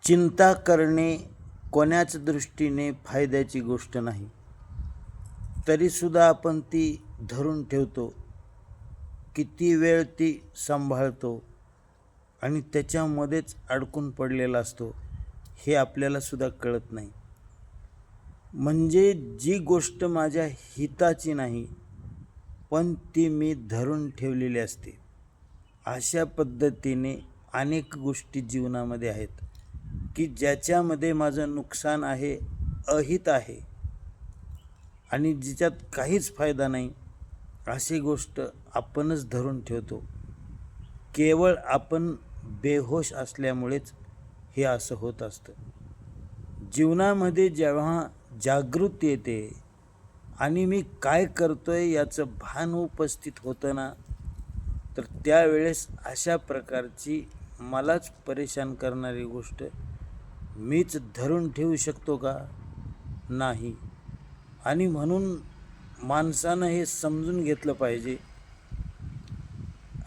चिंता करणे कोण्याच दृष्टीने फायद्याची गोष्ट नाही, तरीसुद्धा आपण ती धरून ठेवतो. किती वेळ ती सांभाळतो आणि त्याच्यामध्येच अडकून पडलेला असतो हे आपल्याला सुद्धा कळत नाही. म्हणजे जी गोष्ट माझ्या हिताची नाही पण ती मी धरून ठेवलेली असते. अशा पद्धतीने अनेक गोष्टी जीवनामध्ये आहेत की ज्याच्यामध्ये माझं नुकसान आहे, अहित आहे आणि जिच्यात काहीच फायदा नाही, अशी गोष्ट आपणच धरून ठेवतो. केवळ आपण बेहोश असल्यामुळेच हे असं होत असतं. जीवनामध्ये जेव्हा जागृती येते आणि मी काय करतोय याचं भान उपस्थित होतं ना, तर त्यावेळेस अशा प्रकारची मलाच परेशान करणारी गोष्ट मीच धरून ठेवू शकतो का? नाही. आणि म्हणून माणसानं हे समजून घेतलं पाहिजे,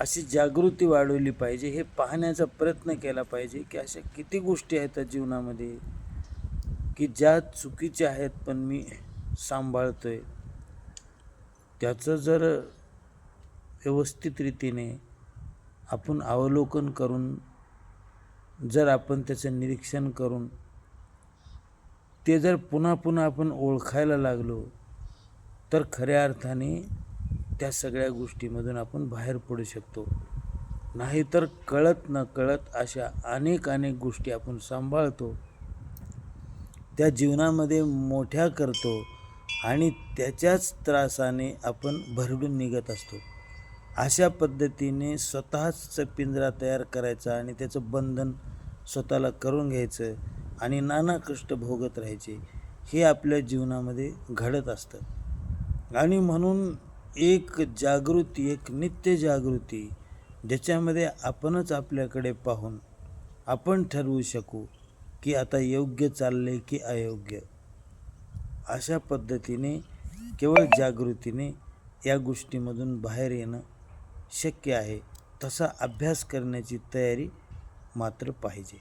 अशी जागृती वाढवली पाहिजे, हे पाहण्याचा प्रयत्न केला पाहिजे की अशा किती गोष्टी आहेत जीवनामध्ये की ज्या चुकीच्या आहेत पण मी सांभाळतोय. त्याचं जर व्यवस्थित रीतीने आपण अवलोकन करून, जर आपण त्याचं निरीक्षण करून ते जर पुन्हा पुन्हा आपण ओळखायला लागलो, तर खऱ्या अर्थाने त्या सगळ्या गोष्टीमधून आपण बाहेर पडू शकतो. नाहीतर कळत नकळत अशा अनेक गोष्टी आपण सांभाळतो, त्या जीवनामध्ये मोठ्या करतो आणि त्याच्याच त्रासाने आपण भरडून निघत असतो. अशा पद्धतीने स्वतःच पिंजरा तयार करायचा आणि त्याचं बंधन स्वतःला करून घ्यायचं आणि नाना कष्ट भोगत राहायचे, हे आपल्या जीवनामध्ये घडत असतं. आणि म्हणून एक जागृती, एक नित्य जागृती, ज्याच्यामध्ये आपणच आपल्याकडे पाहून आपण ठरवू शकू की आता योग्य चाललंय की अयोग्य. अशा पद्धतीने केवळ जागृतीने या गोष्टीमधून बाहेर येणं शक्य आहे. तसा अभ्यास करण्याची तयारी मात्र पाहिजे.